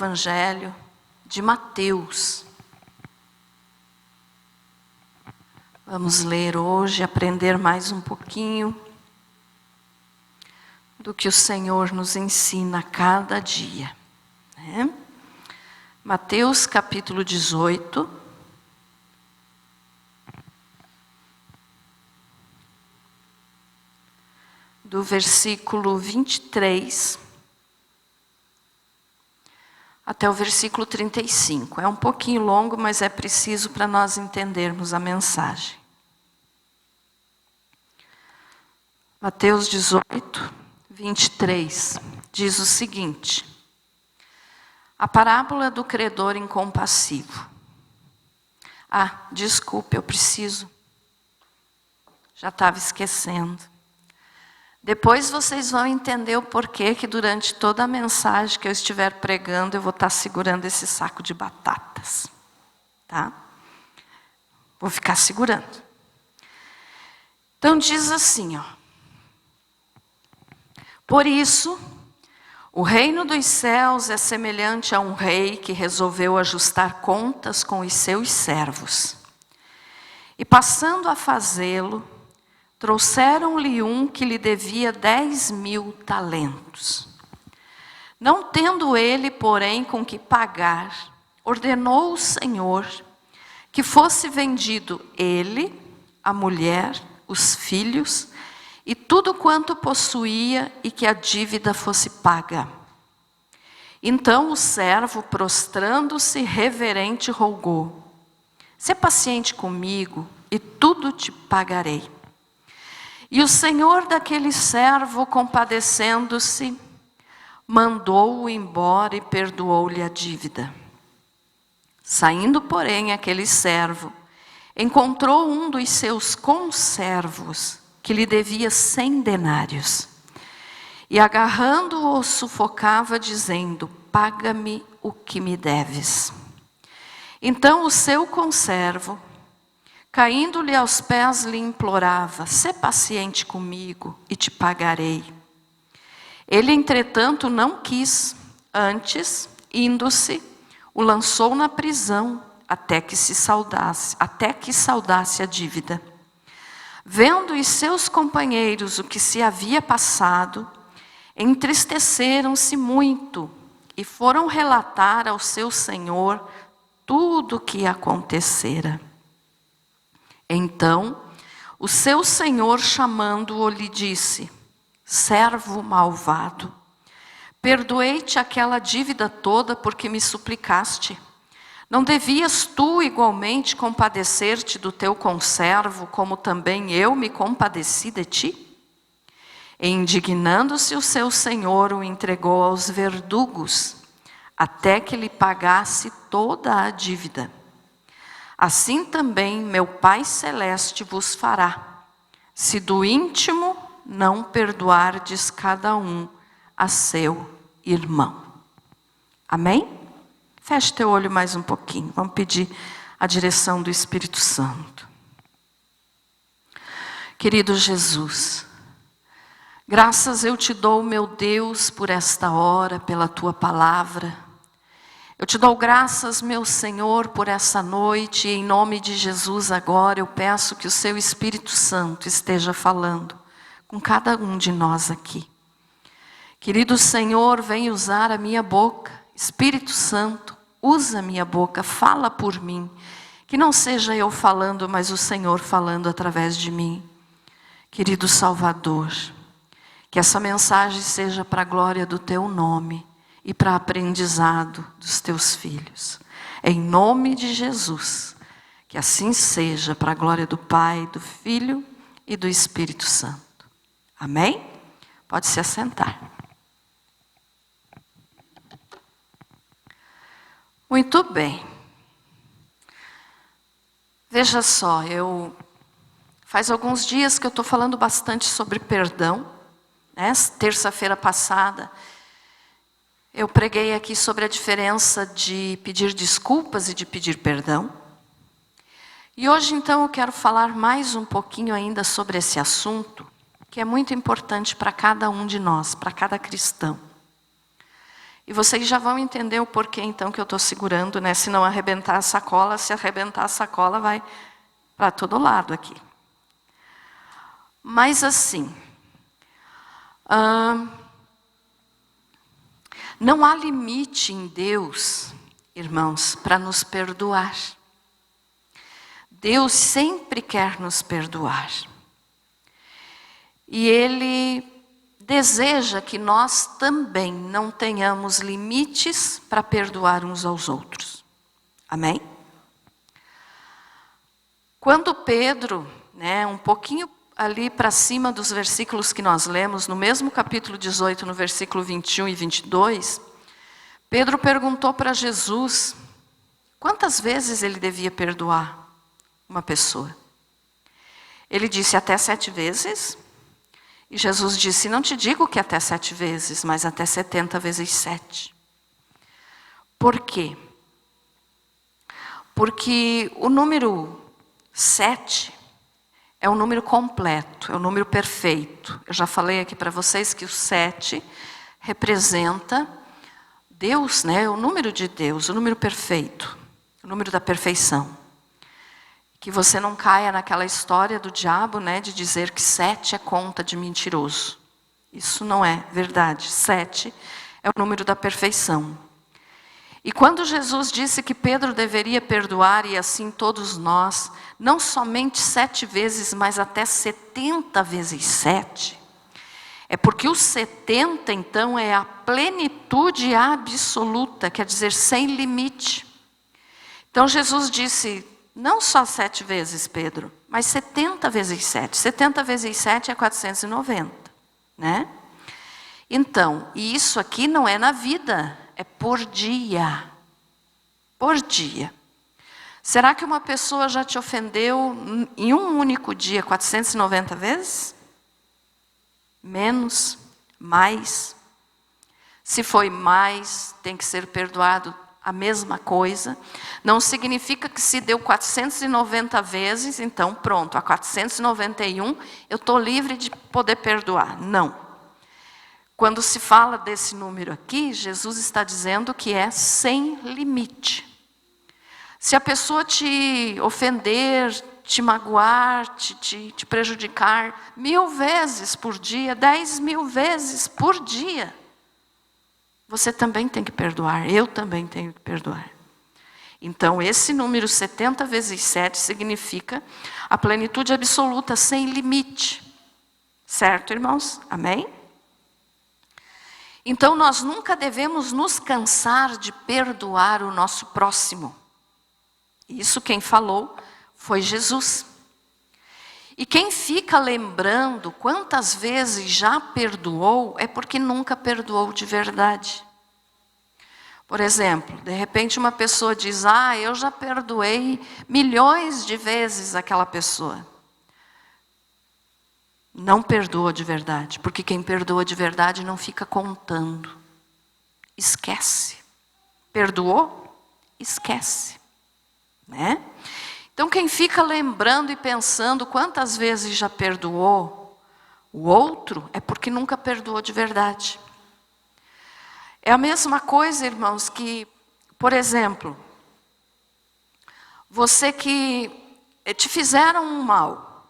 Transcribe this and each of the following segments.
Evangelho de Mateus. Vamos ler hoje, aprender mais um pouquinho do que o Senhor nos ensina a cada dia, né? Mateus capítulo 18. Do versículo 23 até o versículo 35. É um pouquinho longo, mas é preciso para nós entendermos a mensagem. Mateus 18, 23, diz o seguinte: a parábola do credor incompassivo. Desculpe, eu preciso. Já estava esquecendo. Depois vocês vão entender o porquê que durante toda a mensagem que eu estiver pregando, eu vou estar segurando esse saco de batatas. Tá? Vou ficar segurando. Então diz assim, por isso, o reino dos céus é semelhante a um rei que resolveu ajustar contas com os seus servos. E passando a fazê-lo, trouxeram-lhe um que lhe devia 10.000 talentos. Não tendo ele, porém, com que pagar, ordenou o Senhor que fosse vendido ele, a mulher, os filhos e tudo quanto possuía e que a dívida fosse paga. Então o servo, prostrando-se reverente, rogou: sê paciente comigo e tudo te pagarei. E o senhor daquele servo, compadecendo-se, mandou-o embora e perdoou-lhe a dívida. Saindo, porém, aquele servo, encontrou um dos seus conservos, que lhe devia 100 denários. E agarrando-o, sufocava, dizendo: paga-me o que me deves. Então o seu conservo, caindo-lhe aos pés, lhe implorava: sê paciente comigo e te pagarei. Ele, entretanto, não quis. Antes, indo-se, o lançou na prisão até que saudasse a dívida. Vendo os seus companheiros o que se havia passado, entristeceram-se muito e foram relatar ao seu senhor tudo o que acontecera. Então, o seu senhor, chamando-o, lhe disse: servo malvado, perdoei-te aquela dívida toda porque me suplicaste. Não devias tu igualmente compadecer-te do teu conservo, como também eu me compadeci de ti? E indignando-se o seu senhor, o entregou aos verdugos, até que lhe pagasse toda a dívida. Assim também meu Pai Celeste vos fará, se do íntimo não perdoardes cada um a seu irmão. Amém? Feche teu olho mais um pouquinho. Vamos pedir a direção do Espírito Santo. Querido Jesus, graças eu te dou, meu Deus, por esta hora, pela tua palavra. Eu te dou graças, meu Senhor, por essa noite, e em nome de Jesus agora eu peço que o seu Espírito Santo esteja falando com cada um de nós aqui. Querido Senhor, vem usar a minha boca. Espírito Santo, usa a minha boca, fala por mim. Que não seja eu falando, mas o Senhor falando através de mim. Querido Salvador, que essa mensagem seja para a glória do teu nome e para aprendizado dos teus filhos. Em nome de Jesus, que assim seja para a glória do Pai, do Filho e do Espírito Santo. Amém? Pode se assentar. Muito bem. Veja só, faz alguns dias que eu estou falando bastante sobre perdão, né? Terça-feira passada, eu preguei aqui sobre a diferença de pedir desculpas e de pedir perdão. E hoje, então, eu quero falar mais um pouquinho ainda sobre esse assunto, que é muito importante para cada um de nós, para cada cristão. E vocês já vão entender o porquê, então, que eu estou segurando, né? Se não arrebentar a sacola, se arrebentar a sacola, vai para todo lado aqui. Mas assim, não há limite em Deus, irmãos, para nos perdoar. Deus sempre quer nos perdoar. E Ele deseja que nós também não tenhamos limites para perdoar uns aos outros. Amém? Quando Pedro, né, um pouquinho ali para cima dos versículos que nós lemos, no mesmo capítulo 18, no versículo 21 e 22, Pedro perguntou para Jesus quantas vezes ele devia perdoar uma pessoa. Ele disse até 7 vezes. E Jesus disse, não te digo que até 7 vezes, mas até 70 vezes 7. Por quê? Porque o número 7 é um número completo, é um número perfeito. Eu já falei aqui para vocês que o 7 representa Deus, né? O número de Deus, o número perfeito, o número da perfeição. Que você não caia naquela história do diabo, né, de dizer que 7 é conta de mentiroso. Isso não é verdade. 7 é o número da perfeição. E quando Jesus disse que Pedro deveria perdoar, e assim todos nós, não somente 7 vezes, mas até 70 vezes 7, é porque o 70, então, é a plenitude absoluta, quer dizer, sem limite. Então Jesus disse, não só 7 vezes, Pedro, mas 70 vezes 7. 70 vezes 7 é 490, né? Então, e isso aqui não é na vida, é por dia. Por dia. Será que uma pessoa já te ofendeu em um único dia 490 vezes? Menos? Mais? Se foi mais, tem que ser perdoado a mesma coisa. Não significa que se deu 490 vezes, então pronto, a 491 eu estou livre de poder perdoar. Não. Quando se fala desse número aqui, Jesus está dizendo que é sem limite. Se a pessoa te ofender, te magoar, te prejudicar 1000 vezes por dia, 10.000 vezes por dia, você também tem que perdoar, eu também tenho que perdoar. Então, esse número 70 vezes 7 significa a plenitude absoluta, sem limite. Certo, irmãos? Amém? Então, nós nunca devemos nos cansar de perdoar o nosso próximo. Isso quem falou foi Jesus. E quem fica lembrando quantas vezes já perdoou, é porque nunca perdoou de verdade. Por exemplo, de repente uma pessoa diz, eu já perdoei milhões de vezes aquela pessoa. Não perdoa de verdade, porque quem perdoa de verdade não fica contando. Esquece. Perdoou? Esquece. Né? Então quem fica lembrando e pensando quantas vezes já perdoou o outro, é porque nunca perdoou de verdade. É a mesma coisa, irmãos, que, por exemplo, você que te fizeram um mal,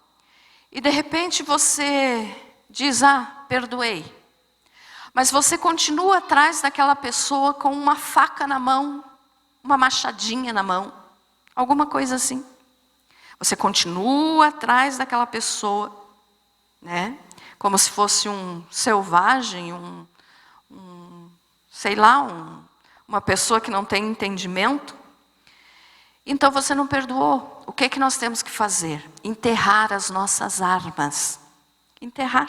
e de repente você diz, perdoei. Mas você continua atrás daquela pessoa com uma faca na mão, uma machadinha na mão, alguma coisa assim. Você continua atrás daquela pessoa, né? Como se fosse um selvagem, uma pessoa que não tem entendimento. Então você não perdoou. O que é que nós temos que fazer? Enterrar as nossas armas. Enterrar.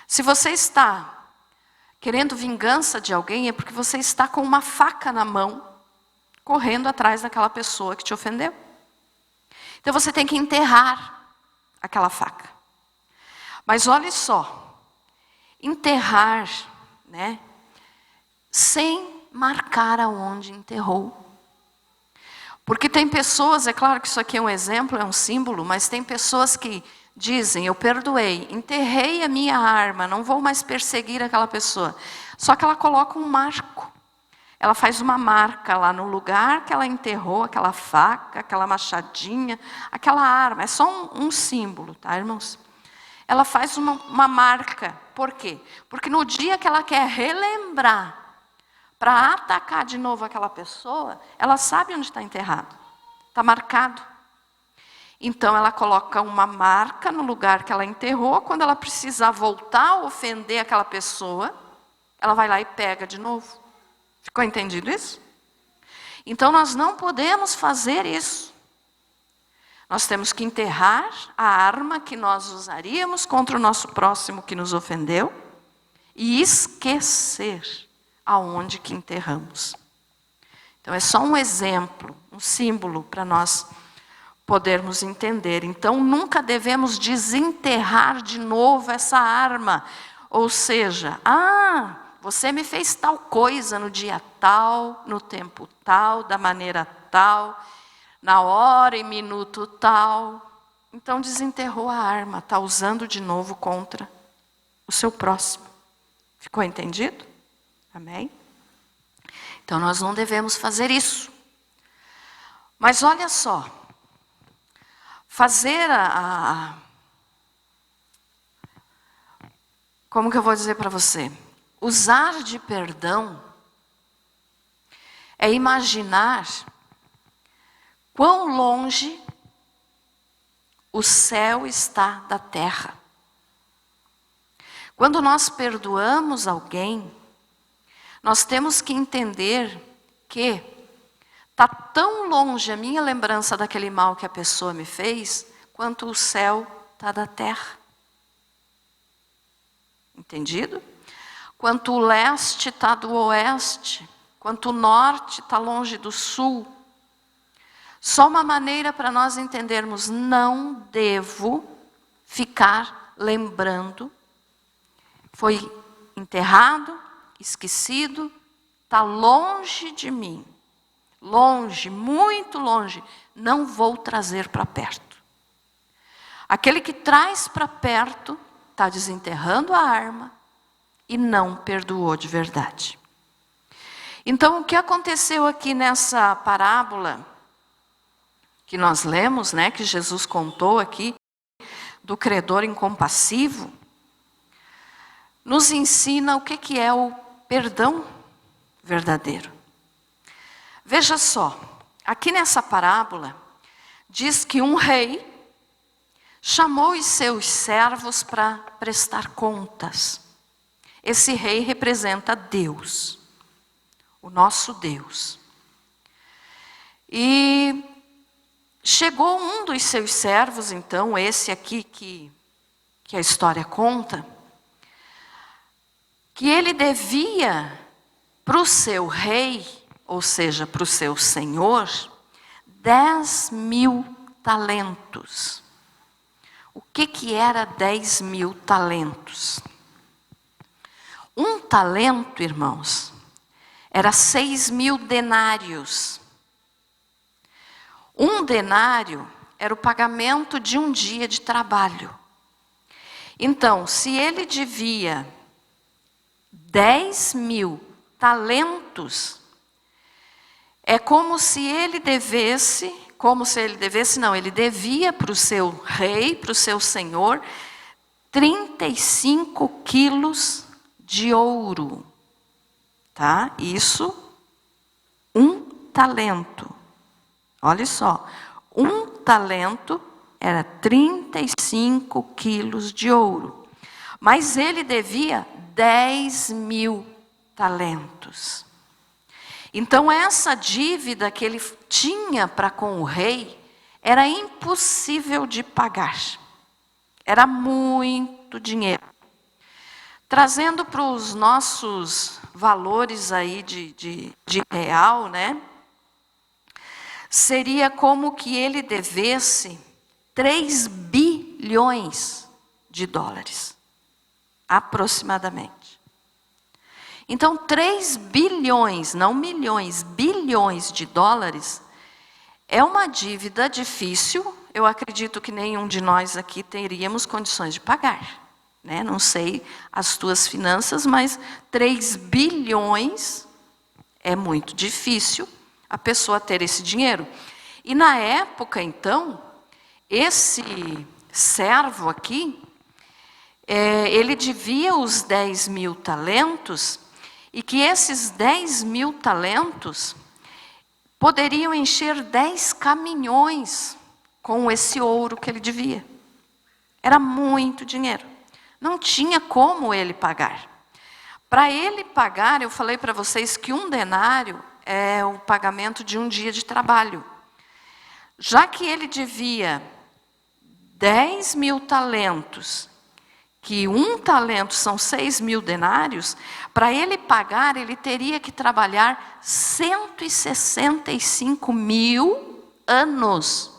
Se você está querendo vingança de alguém, é porque você está com uma faca na mão, correndo atrás daquela pessoa que te ofendeu. Então você tem que enterrar aquela faca. Mas olhe só, enterrar, né, sem marcar aonde enterrou. Porque tem pessoas, é claro que isso aqui é um exemplo, é um símbolo, mas tem pessoas que dizem, eu perdoei, enterrei a minha arma, não vou mais perseguir aquela pessoa. Só que ela coloca um marco. Ela faz uma marca lá no lugar que ela enterrou, aquela faca, aquela machadinha, aquela arma. É só um símbolo, tá, irmãos? Ela faz uma marca. Por quê? Porque no dia que ela quer relembrar, para atacar de novo aquela pessoa, ela sabe onde está enterrado. Está marcado. Então ela coloca uma marca no lugar que ela enterrou. Quando ela precisar voltar a ofender aquela pessoa, ela vai lá e pega de novo. Ficou entendido isso? Então nós não podemos fazer isso. Nós temos que enterrar a arma que nós usaríamos contra o nosso próximo que nos ofendeu e esquecer aonde que enterramos. Então é só um exemplo, um símbolo para nós podermos entender. Então nunca devemos desenterrar de novo essa arma. Ou seja, você me fez tal coisa no dia tal, no tempo tal, da maneira tal, na hora e minuto tal. Então desenterrou a arma, está usando de novo contra o seu próximo. Ficou entendido? Amém? Então nós não devemos fazer isso. Mas olha só, fazer como que eu vou dizer para você? Usar de perdão é imaginar quão longe o céu está da terra. Quando nós perdoamos alguém, nós temos que entender que está tão longe a minha lembrança daquele mal que a pessoa me fez, quanto o céu está da terra. Entendido? Quanto o leste está do oeste, quanto o norte está longe do sul. Só uma maneira para nós entendermos, não devo ficar lembrando. Foi enterrado, esquecido, está longe de mim. Longe, muito longe, não vou trazer para perto. Aquele que traz para perto está desenterrando a arma e não perdoou de verdade. Então, o que aconteceu aqui nessa parábola que nós lemos, né, que Jesus contou aqui, do credor incompassivo, nos ensina o que é o perdão verdadeiro. Veja só, aqui nessa parábola, diz que um rei chamou os seus servos para prestar contas. Esse rei representa Deus, o nosso Deus. E chegou um dos seus servos, então, esse aqui que a história conta, que ele devia para o seu rei, ou seja, para o seu senhor, 10.000 talentos. O que era 10.000 talentos? Um talento, irmãos, era 6.000 denários. Um denário era o pagamento de um dia de trabalho. Então, se ele devia 10.000 talentos, é como se ele devesse, ele devia para o seu rei, para o seu senhor, 35 quilos de ouro. Tá? Isso, um talento. Olha só, um talento era 35 quilos de ouro. Mas ele devia 10.000 talentos. Então essa dívida que ele tinha para com o rei era impossível de pagar. Era muito dinheiro. Trazendo para os nossos valores aí de real, né? Seria como que ele devesse 3 bilhões de dólares, aproximadamente. Então, 3 bilhões, não milhões, bilhões de dólares, é uma dívida difícil eu acredito que nenhum de nós aqui teríamos condições de pagar, né? Não sei as tuas finanças, mas 3 bilhões é muito difícil a pessoa ter esse dinheiro. E na época, então, esse servo aqui, ele devia os 10.000 talentos, e que esses 10.000 talentos poderiam encher 10 caminhões com esse ouro que ele devia. Era muito dinheiro. Não tinha como ele pagar. Para ele pagar, eu falei para vocês que 1 denário é o pagamento de um dia de trabalho. Já que ele devia 10.000 talentos, que 1 talento são 6.000 denários, para ele pagar, ele teria que trabalhar 165.000 anos,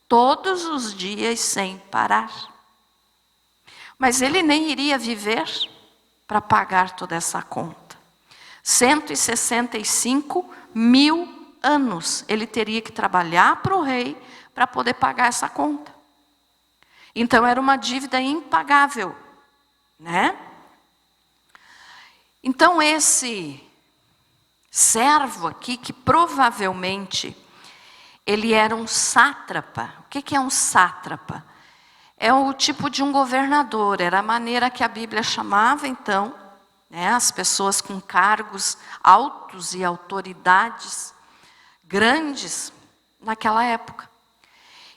todos os dias sem parar. Mas ele nem iria viver para pagar toda essa conta. 165.000 anos ele teria que trabalhar para o rei para poder pagar essa conta. Então era uma dívida impagável, né? Então esse servo aqui, que provavelmente ele era um sátrapa. O que é um sátrapa? É o tipo de um governador, era a maneira que a Bíblia chamava então, né, as pessoas com cargos altos e autoridades grandes naquela época.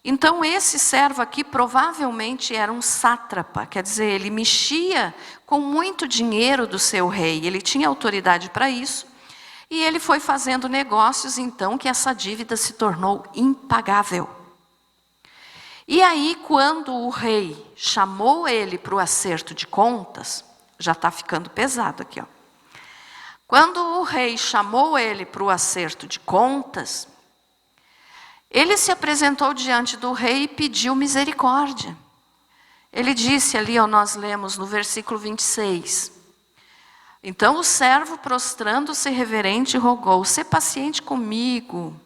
Então esse servo aqui provavelmente era um sátrapa, quer dizer, ele mexia com muito dinheiro do seu rei, ele tinha autoridade para isso, e ele foi fazendo negócios então que essa dívida se tornou impagável. E aí quando o rei chamou ele para o acerto de contas, já está ficando pesado aqui, ó. Quando o rei chamou ele para o acerto de contas, ele se apresentou diante do rei e pediu misericórdia. Ele disse ali, ó, nós lemos no versículo 26. Então o servo, prostrando-se reverente, rogou: sê paciente comigo,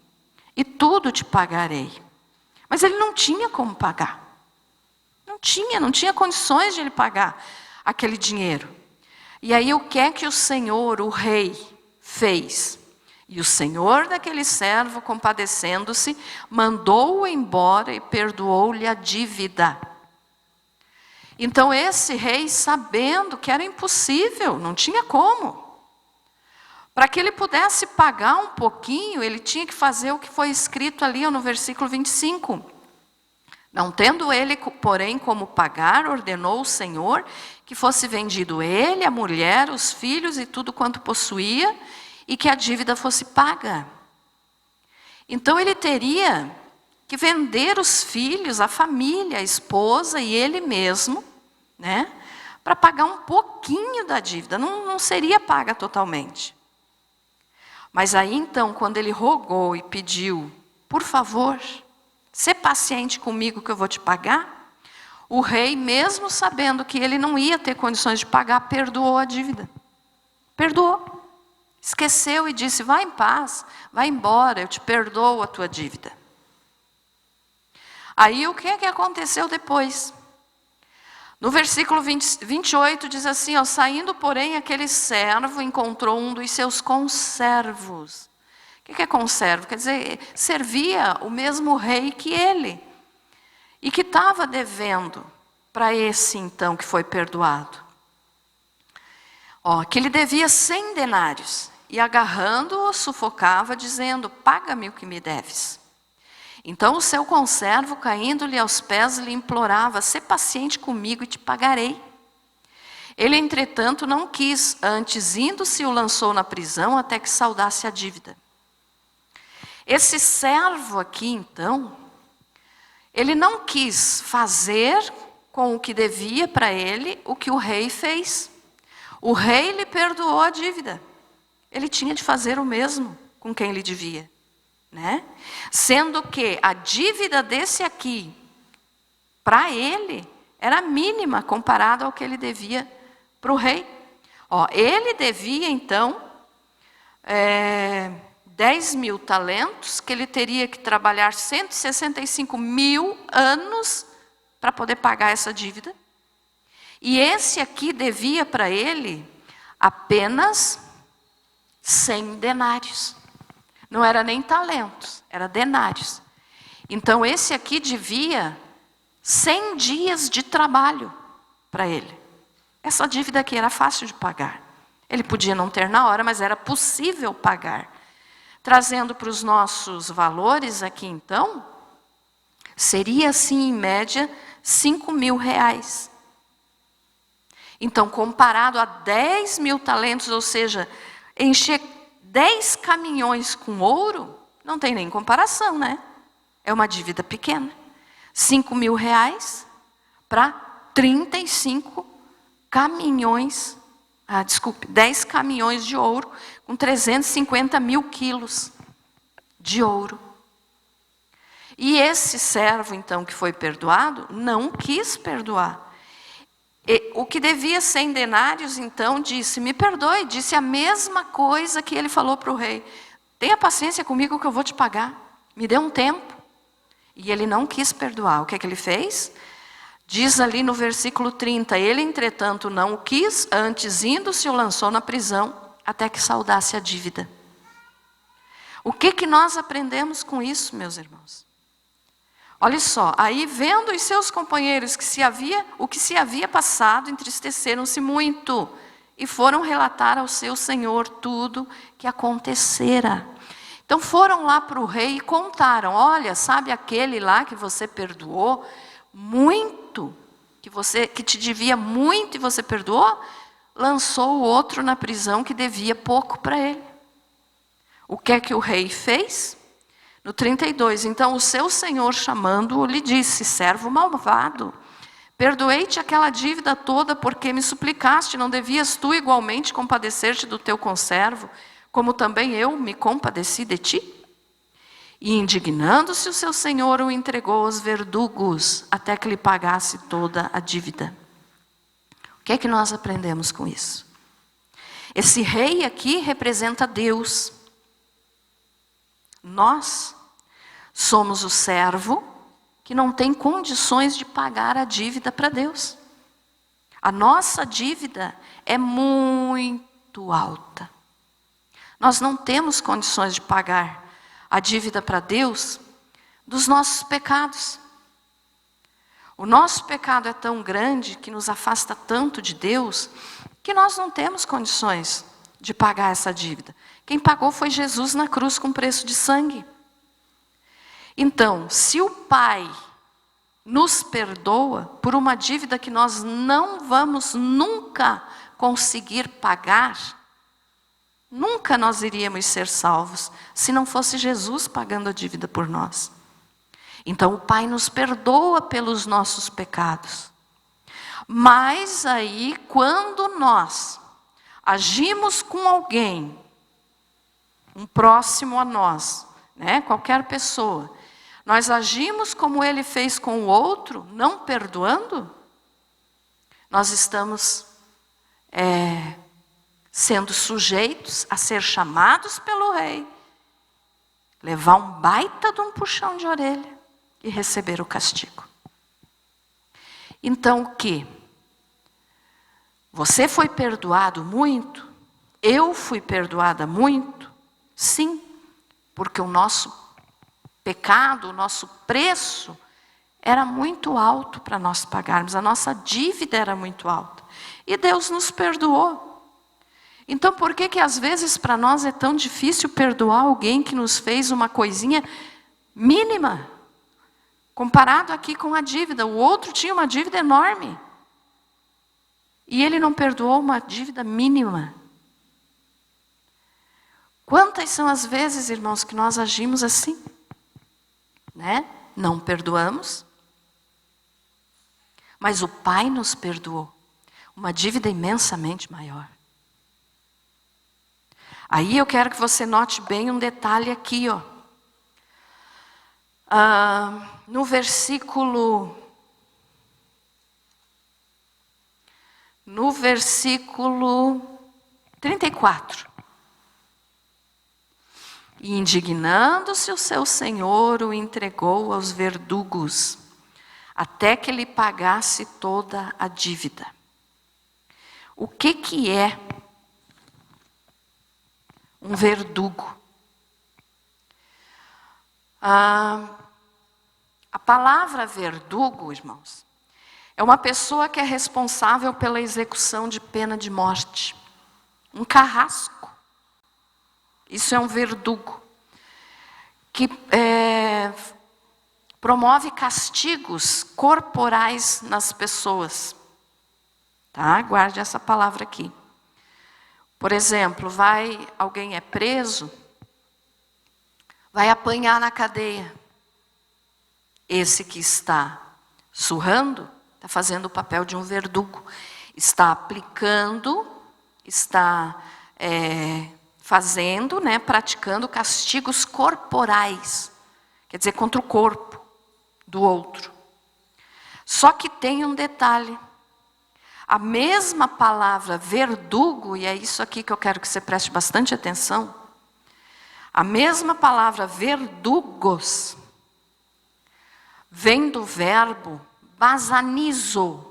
e tudo te pagarei. Mas ele não tinha como pagar. Não tinha condições de ele pagar aquele dinheiro. E aí o que é que o Senhor, o rei, fez? E o senhor daquele servo, compadecendo-se, mandou-o embora e perdoou-lhe a dívida. Então esse rei, sabendo que era impossível, não tinha como. Para que ele pudesse pagar um pouquinho, ele tinha que fazer o que foi escrito ali no versículo 25. Não tendo ele, porém, como pagar, ordenou o Senhor que fosse vendido ele, a mulher, os filhos e tudo quanto possuía, e que a dívida fosse paga. Então ele teria que vender os filhos, a família, a esposa e ele mesmo, né, para pagar um pouquinho da dívida. Não seria paga totalmente. Mas aí então, quando ele rogou e pediu: por favor, sê paciente comigo que eu vou te pagar, o rei, mesmo sabendo que ele não ia ter condições de pagar, perdoou a dívida. Perdoou. Esqueceu e disse: vai em paz, vai embora, eu te perdoo a tua dívida. Aí o que é que aconteceu depois? No versículo 28 diz assim, ó, saindo porém aquele servo encontrou um dos seus conservos. O que é conservo? Quer dizer, servia o mesmo rei que ele. E que estava devendo para esse então que foi perdoado. Ó, que ele devia 100 denários. E agarrando-o, sufocava, dizendo: paga-me o que me deves. Então o seu conservo, caindo-lhe aos pés, lhe implorava: sê paciente comigo e te pagarei. Ele, entretanto, não quis, antes indo-se o lançou na prisão até que saldasse a dívida. Esse servo aqui, então, ele não quis fazer com o que devia para ele o que o rei fez. O rei lhe perdoou a dívida. Ele tinha de fazer o mesmo com quem lhe devia, né? Sendo que a dívida desse aqui, para ele, era mínima comparado ao que ele devia para o rei. Ó, ele devia, então, 10.000 talentos, que ele teria que trabalhar 165.000 anos para poder pagar essa dívida. E esse aqui devia para ele apenas 100 denários. Não era nem talentos, era denários. Então esse aqui devia 100 dias de trabalho para ele. Essa dívida aqui era fácil de pagar. Ele podia não ter na hora, mas era possível pagar. Trazendo para os nossos valores aqui então, seria assim em média 5.000 reais. Então, comparado a 10.000 talentos, ou seja, encher 10 caminhões com ouro, não tem nem comparação, né? É uma dívida pequena. 5.000 reais para 35 caminhões, 10 caminhões de ouro, com 350.000 quilos de ouro. E esse servo, então, que foi perdoado, não quis perdoar. E o que devia 100 denários, então, disse, me perdoe, disse a mesma coisa que ele falou para o rei. Tenha paciência comigo que eu vou te pagar. Me dê um tempo. E ele não quis perdoar. O que é que ele fez? Diz ali no versículo 30, ele, entretanto, não o quis, antes indo-se o lançou na prisão, até que saldasse a dívida. O que nós aprendemos com isso, meus irmãos? Olha só, aí vendo os seus companheiros o que se havia passado, entristeceram-se muito e foram relatar ao seu senhor tudo que acontecera. Então foram lá para o rei e contaram, olha, sabe aquele lá que você perdoou muito, que te devia muito e você perdoou? Lançou o outro na prisão que devia pouco para ele. O que é que o rei fez? No 32, então o seu senhor chamando-o lhe disse, servo malvado, perdoei-te aquela dívida toda porque me suplicaste, não devias tu igualmente compadecer-te do teu conservo, como também eu me compadeci de ti? E indignando-se o seu senhor o entregou aos verdugos, até que lhe pagasse toda a dívida. O que é que nós aprendemos com isso? Esse rei aqui representa Deus. Nós somos o servo que não tem condições de pagar a dívida para Deus. A nossa dívida é muito alta. Nós não temos condições de pagar a dívida para Deus dos nossos pecados. O nosso pecado é tão grande que nos afasta tanto de Deus que nós não temos condições de pagar essa dívida. Quem pagou foi Jesus na cruz com preço de sangue. Então, se o Pai nos perdoa por uma dívida que nós não vamos nunca conseguir pagar, nunca nós iríamos ser salvos se não fosse Jesus pagando a dívida por nós. Então o Pai nos perdoa pelos nossos pecados. Mas aí, quando nós agimos com alguém, um próximo a nós, né, qualquer pessoa, nós agimos como ele fez com o outro, não perdoando, nós estamos sendo sujeitos a ser chamados pelo rei, levar um baita de um puxão de orelha e receber o castigo. Então o que? Você foi perdoado muito? Eu fui perdoada muito? Sim, porque o nosso pecado, o nosso preço era muito alto para nós pagarmos, a nossa dívida era muito alta. E Deus nos perdoou. Então por que às vezes para nós é tão difícil perdoar alguém que nos fez uma coisinha mínima? Comparado aqui com a dívida, o outro tinha uma dívida enorme. E ele não perdoou uma dívida mínima. Quantas são as vezes, irmãos, que nós agimos assim? Né? Não perdoamos. Mas o Pai nos perdoou. Uma dívida imensamente maior. Aí eu quero que você note bem um detalhe aqui, ó. No versículo 34. E indignando-se o seu senhor, o entregou aos verdugos, até que lhe pagasse toda a dívida. O que é um verdugo? A palavra verdugo, irmãos, é uma pessoa que é responsável pela execução de pena de morte. Um carrasco. Isso é um verdugo. Que promove castigos corporais nas pessoas. Tá? Guarde essa palavra aqui. Por exemplo, alguém é preso, vai apanhar na cadeia. Esse que está surrando, está fazendo o papel de um verdugo. Está aplicando, está fazendo, praticando castigos corporais. Quer dizer, contra o corpo do outro. Só que tem um detalhe. A mesma palavra verdugo, e é isso aqui que eu quero que você preste bastante atenção. A mesma palavra verdugos vem do verbo basanizo,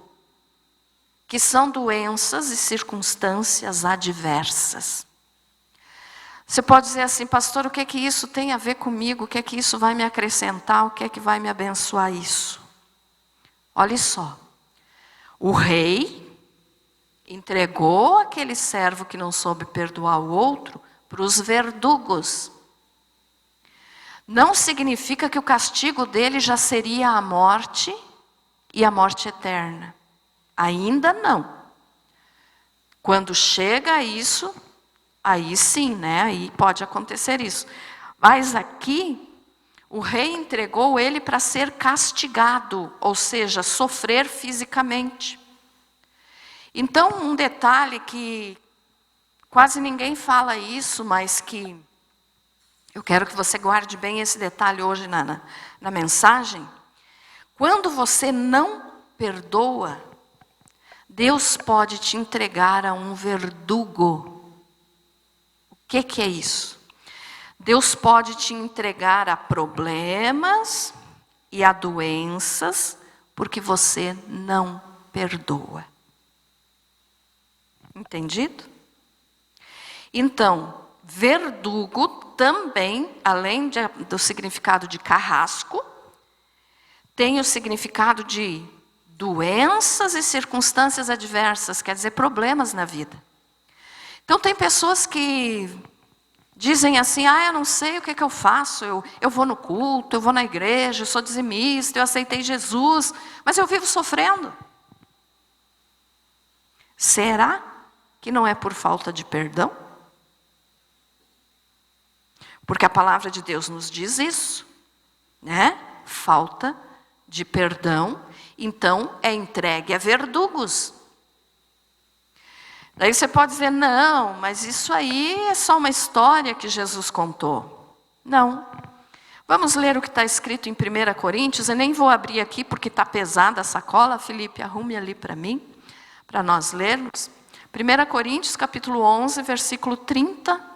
que são doenças e circunstâncias adversas. Você pode dizer assim, pastor, o que é que isso tem a ver comigo? O que é que isso vai me acrescentar? O que é que vai me abençoar isso? Olha só, o rei entregou aquele servo que não soube perdoar o outro para os verdugos. Não significa que o castigo dele já seria a morte e a morte eterna. Ainda não. Quando chega a isso, aí sim, aí pode acontecer isso. Mas aqui, o rei entregou ele para ser castigado, ou seja, sofrer fisicamente. Então, um detalhe que quase ninguém fala isso, mas que eu quero que você guarde bem esse detalhe hoje na mensagem. Quando você não perdoa, Deus pode te entregar a um verdugo. O que é isso? Deus pode te entregar a problemas e a doenças, porque você não perdoa. Entendido? Então, verdugo também, além do significado de carrasco, tem o significado de doenças e circunstâncias adversas, quer dizer, problemas na vida. Então, tem pessoas que dizem assim, eu não sei o que eu faço, eu vou no culto, eu vou na igreja, eu sou dizimista, eu aceitei Jesus, mas eu vivo sofrendo. Será que não é por falta de perdão? Porque a palavra de Deus nos diz isso, falta de perdão, então é entregue a verdugos. Daí você pode dizer, não, mas isso aí é só uma história que Jesus contou. Não. Vamos ler o que está escrito em 1 Coríntios, eu nem vou abrir aqui porque está pesada a sacola, Felipe, arrume ali para mim, para nós lermos. 1 Coríntios, capítulo 11, versículo 30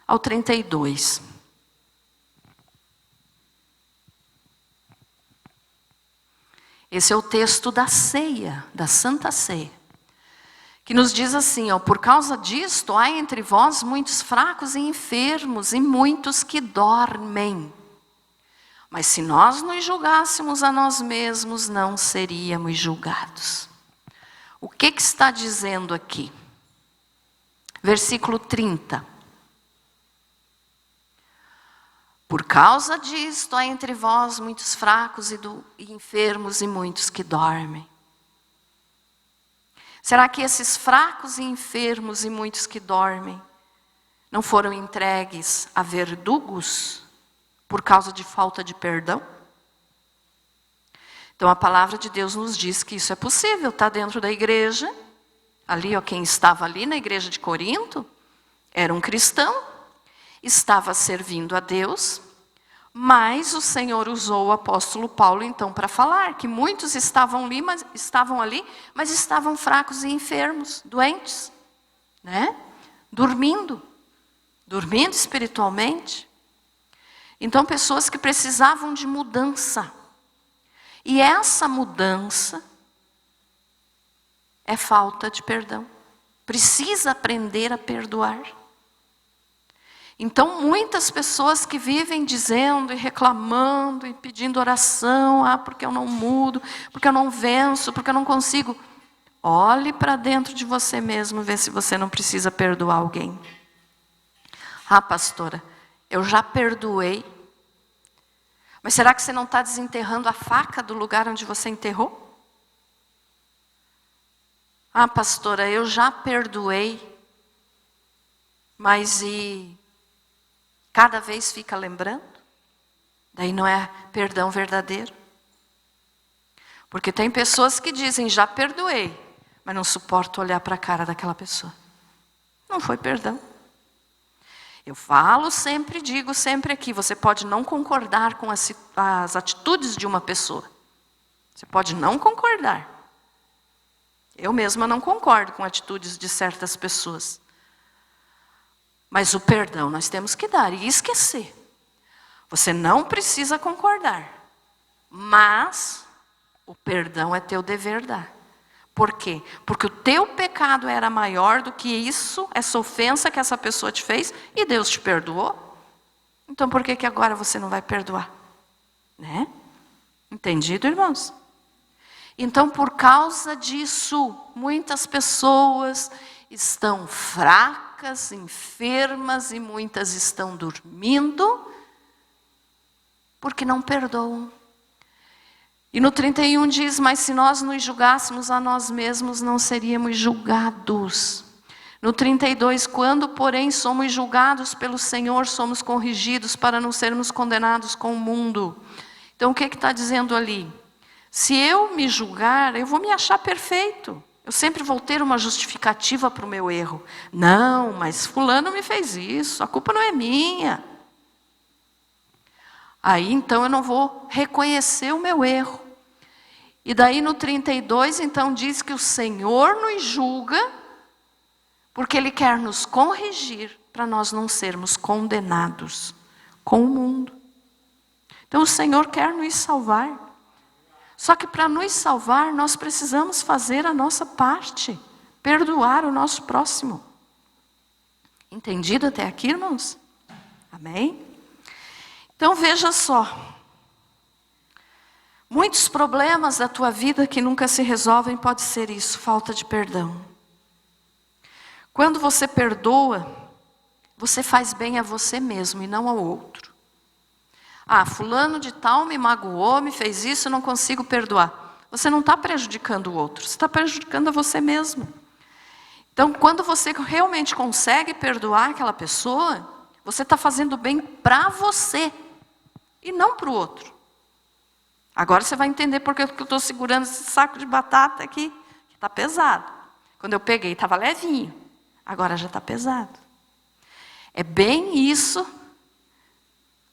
ao 32. Esse é o texto da ceia, da Santa Ceia, que nos diz assim, por causa disto, há entre vós muitos fracos e enfermos, e muitos que dormem. Mas se nós nos julgássemos a nós mesmos, não seríamos julgados. O que está dizendo aqui? Versículo 30. Por causa disto, há entre vós muitos fracos e enfermos e muitos que dormem. Será que esses fracos e enfermos e muitos que dormem não foram entregues a verdugos por causa de falta de perdão? Então a palavra de Deus nos diz que isso é possível, está dentro da igreja. Ali, quem estava ali na igreja de Corinto era um cristão, estava servindo a Deus, mas o Senhor usou o apóstolo Paulo então para falar que muitos estavam ali, mas estavam fracos e enfermos, doentes, dormindo espiritualmente. Então, pessoas que precisavam de mudança. E essa mudança é falta de perdão. Precisa aprender a perdoar. Então, muitas pessoas que vivem dizendo e reclamando e pedindo oração, porque eu não mudo, porque eu não venço, porque eu não consigo. Olhe para dentro de você mesmo, vê se você não precisa perdoar alguém. Pastora, eu já perdoei. Mas será que você não está desenterrando a faca do lugar onde você enterrou? Pastora, eu já perdoei. Mas e cada vez fica lembrando? Daí não é perdão verdadeiro. Porque tem pessoas que dizem, já perdoei, mas não suporto olhar para a cara daquela pessoa. Não foi perdão. Eu falo sempre, digo sempre aqui, você pode não concordar com as atitudes de uma pessoa. Você pode não concordar. Eu mesma não concordo com atitudes de certas pessoas. Mas o perdão nós temos que dar e esquecer. Você não precisa concordar, mas o perdão é teu dever dar. Por quê? Porque o teu pecado era maior do que isso, essa ofensa que essa pessoa te fez, e Deus te perdoou. Então por que agora você não vai perdoar? Né? Entendido, irmãos? Então por causa disso, muitas pessoas estão fracas, enfermas, e muitas estão dormindo, porque não perdoam. E no 31 diz, mas se nós nos julgássemos a nós mesmos, não seríamos julgados. No 32, quando porém somos julgados pelo Senhor, somos corrigidos para não sermos condenados com o mundo. Então o que está dizendo ali? Se eu me julgar, eu vou me achar perfeito. Eu sempre vou ter uma justificativa para o meu erro. Não, mas fulano me fez isso, a culpa não é minha. Aí então eu não vou reconhecer o meu erro. E daí no 32, então diz que o Senhor nos julga, porque Ele quer nos corrigir, para nós não sermos condenados com o mundo. Então o Senhor quer nos salvar. Só que para nos salvar, nós precisamos fazer a nossa parte, perdoar o nosso próximo. Entendido até aqui, irmãos? Amém? Então veja só. Muitos problemas da tua vida que nunca se resolvem pode ser isso, falta de perdão. Quando você perdoa, você faz bem a você mesmo e não ao outro. Fulano de tal me magoou, me fez isso, eu não consigo perdoar. Você não está prejudicando o outro, você está prejudicando a você mesmo. Então, quando você realmente consegue perdoar aquela pessoa, você está fazendo bem para você e não para o outro. Agora você vai entender porque eu estou segurando esse saco de batata aqui, que está pesado. Quando eu peguei, estava levinho. Agora já está pesado. É bem isso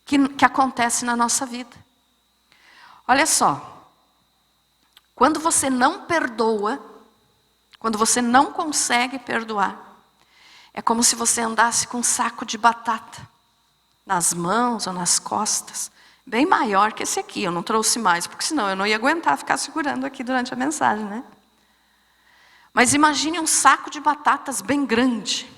que acontece na nossa vida. Olha só. Quando você não perdoa, quando você não consegue perdoar, é como se você andasse com um saco de batata nas mãos ou nas costas. Bem maior que esse aqui, eu não trouxe mais, porque senão eu não ia aguentar ficar segurando aqui durante a mensagem, né? Mas imagine um saco de batatas bem grande.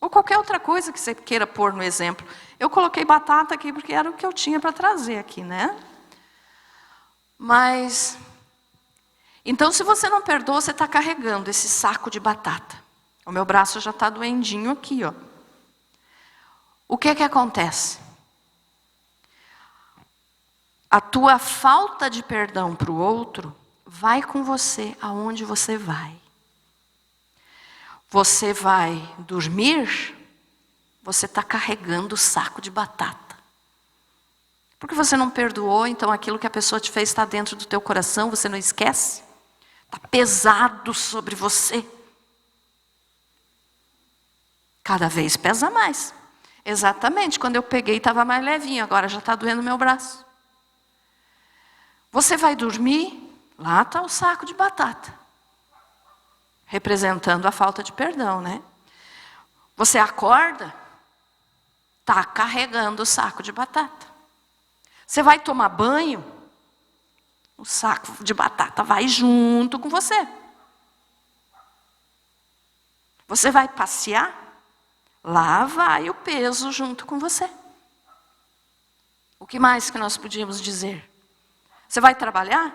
Ou qualquer outra coisa que você queira pôr no exemplo. Eu coloquei batata aqui porque era o que eu tinha para trazer aqui, né? Mas, então se você não perdoa, você está carregando esse saco de batata. O meu braço já está doendinho aqui, ó. O que acontece? A tua falta de perdão para o outro vai com você aonde você vai. Você vai dormir, você está carregando o saco de batata. Porque você não perdoou, então aquilo que a pessoa te fez está dentro do teu coração, você não esquece. Está pesado sobre você. Cada vez pesa mais. Exatamente, quando eu peguei estava mais levinho, agora já está doendo o meu braço. Você vai dormir, lá está o saco de batata. Representando a falta de perdão, né? Você acorda, está carregando o saco de batata. Você vai tomar banho, o saco de batata vai junto com você. Você vai passear, lá vai o peso junto com você. O que mais que nós podíamos dizer? Você vai trabalhar?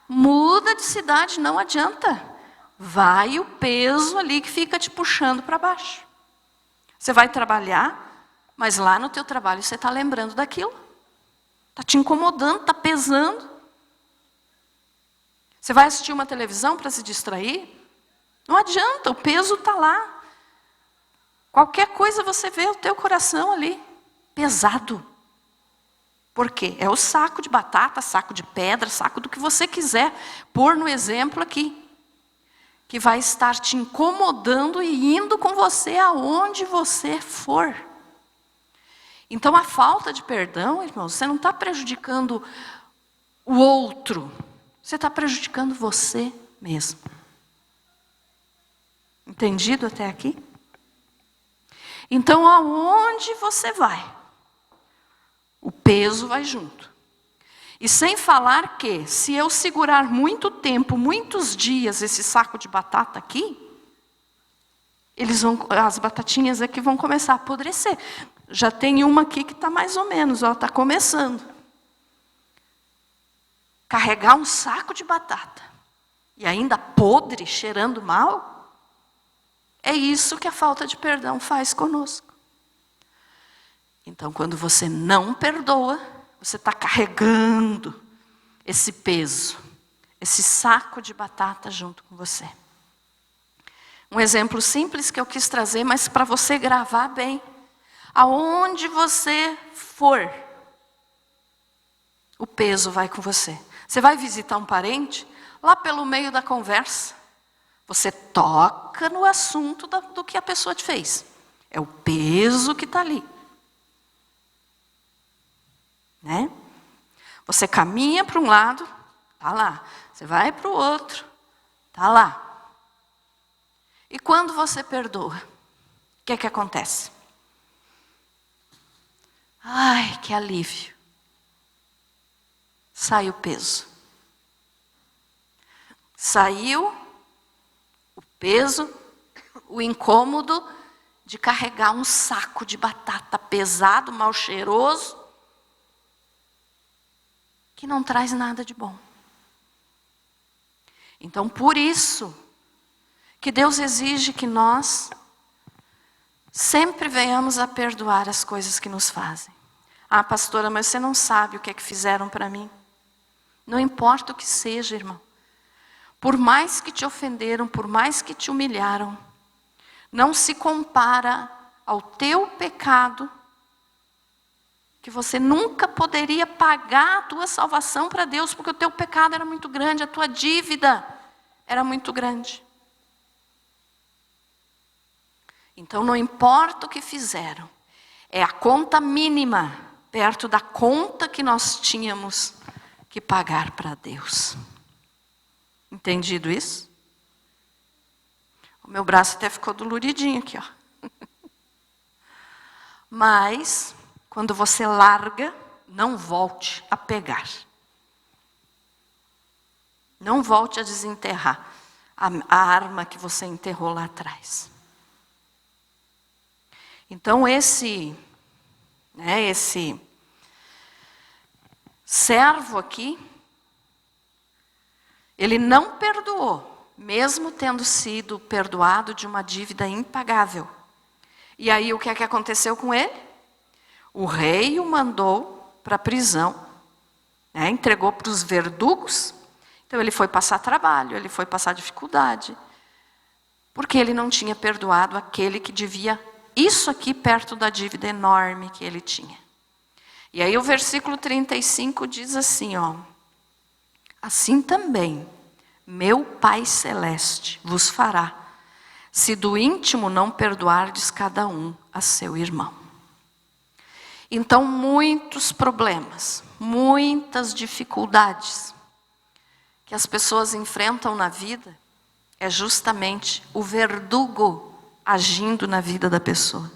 Muda de cidade, não adianta. Vai o peso ali que fica te puxando para baixo. Você vai trabalhar, mas lá no teu trabalho você está lembrando daquilo. Está te incomodando, está pesando. Você vai assistir uma televisão para se distrair? Não adianta, o peso está lá. Qualquer coisa você vê o teu coração ali, pesado. Por quê? É o saco de batata, saco de pedra, saco do que você quiser pôr no exemplo aqui. Que vai estar te incomodando e indo com você aonde você for. Então a falta de perdão, irmãos, você não está prejudicando o outro. Você está prejudicando você mesmo. Entendido até aqui? Então aonde você vai, o peso vai junto. E sem falar que, se eu segurar muito tempo, muitos dias, esse saco de batata aqui, as batatinhas aqui vão começar a apodrecer. Já tem uma aqui que está mais ou menos, está começando. Carregar um saco de batata, e ainda podre, cheirando mal, é isso que a falta de perdão faz conosco. Então, quando você não perdoa, você está carregando esse peso, esse saco de batata junto com você. Um exemplo simples que eu quis trazer, mas para você gravar bem. Aonde você for, o peso vai com você. Você vai visitar um parente, lá pelo meio da conversa, você toca no assunto do que a pessoa te fez. É o peso que está ali. Né? Você caminha para um lado, está lá. Você vai para o outro, está lá. E quando você perdoa, o que é que acontece? Ai, que alívio. Sai o peso. Saiu o peso, o incômodo de carregar um saco de batata pesado, mal cheiroso, que não traz nada de bom. Então, por isso, que Deus exige que nós sempre venhamos a perdoar as coisas que nos fazem. Ah, pastora, mas você não sabe o que é que fizeram para mim. Não importa o que seja, irmão. Por mais que te ofenderam, por mais que te humilharam, não se compara ao teu pecado, que você nunca poderia pagar a tua salvação para Deus, porque o teu pecado era muito grande, a tua dívida era muito grande. Então não importa o que fizeram, é a conta mínima, perto da conta que nós tínhamos que pagar para Deus. Entendido isso? O meu braço até ficou doloridinho aqui, ó. Mas, quando você larga, não volte a pegar. Não volte a desenterrar a arma que você enterrou lá atrás. Então esse servo aqui, ele não perdoou, mesmo tendo sido perdoado de uma dívida impagável. E aí o que é que aconteceu com ele? O rei o mandou para a prisão, entregou para os verdugos. Então ele foi passar trabalho, ele foi passar dificuldade, porque ele não tinha perdoado aquele que devia isso aqui perto da dívida enorme que ele tinha. E aí o versículo 35 diz assim, ó: assim também, meu Pai Celeste vos fará, se do íntimo não perdoardes cada um a seu irmão. Então, muitos problemas, muitas dificuldades que as pessoas enfrentam na vida, é justamente o verdugo agindo na vida da pessoa.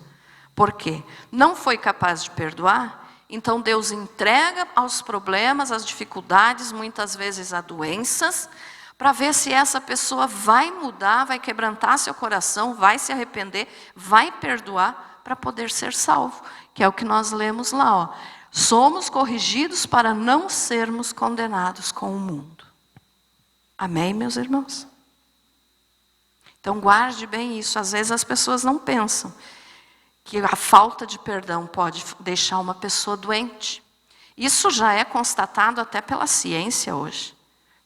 Por quê? Não foi capaz de perdoar, então Deus entrega aos problemas, às dificuldades, muitas vezes a doenças, para ver se essa pessoa vai mudar, vai quebrantar seu coração, vai se arrepender, vai perdoar para poder ser salvo. Que é o que nós lemos lá, ó. Somos corrigidos para não sermos condenados com o mundo. Amém, meus irmãos? Então guarde bem isso. Às vezes as pessoas não pensam que a falta de perdão pode deixar uma pessoa doente. Isso já é constatado até pela ciência hoje.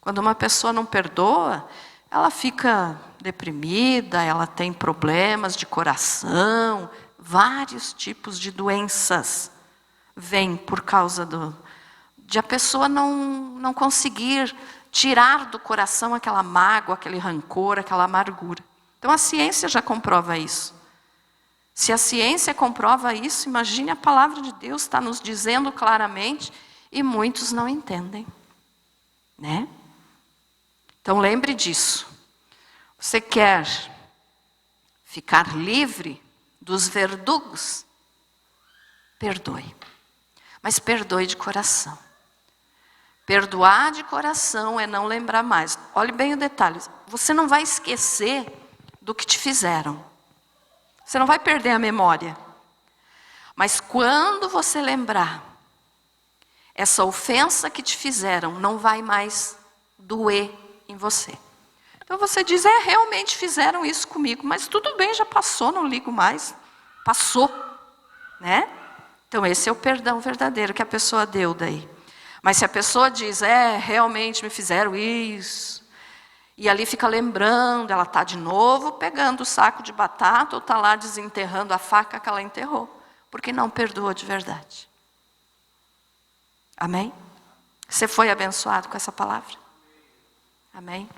Quando uma pessoa não perdoa, ela fica deprimida, ela tem problemas de coração, vários tipos de doenças vêm por causa de a pessoa não conseguir tirar do coração aquela mágoa, aquele rancor, aquela amargura. Então a ciência já comprova isso. Se a ciência comprova isso, imagine a palavra de Deus está nos dizendo claramente e muitos não entendem, né? Então lembre disso. Você quer ficar livre dos verdugos? Perdoe. Mas perdoe de coração. Perdoar de coração é não lembrar mais. Olhe bem o detalhe. Você não vai esquecer do que te fizeram. Você não vai perder a memória. Mas quando você lembrar, essa ofensa que te fizeram não vai mais doer em você. Então você diz, realmente fizeram isso comigo, mas tudo bem, já passou, não ligo mais. Passou, né? Então esse é o perdão verdadeiro que a pessoa deu daí. Mas se a pessoa diz, realmente me fizeram isso, e ali fica lembrando, ela está de novo pegando o saco de batata, ou está lá desenterrando a faca que ela enterrou, porque não perdoou de verdade. Amém? Você foi abençoado com essa palavra? Amém?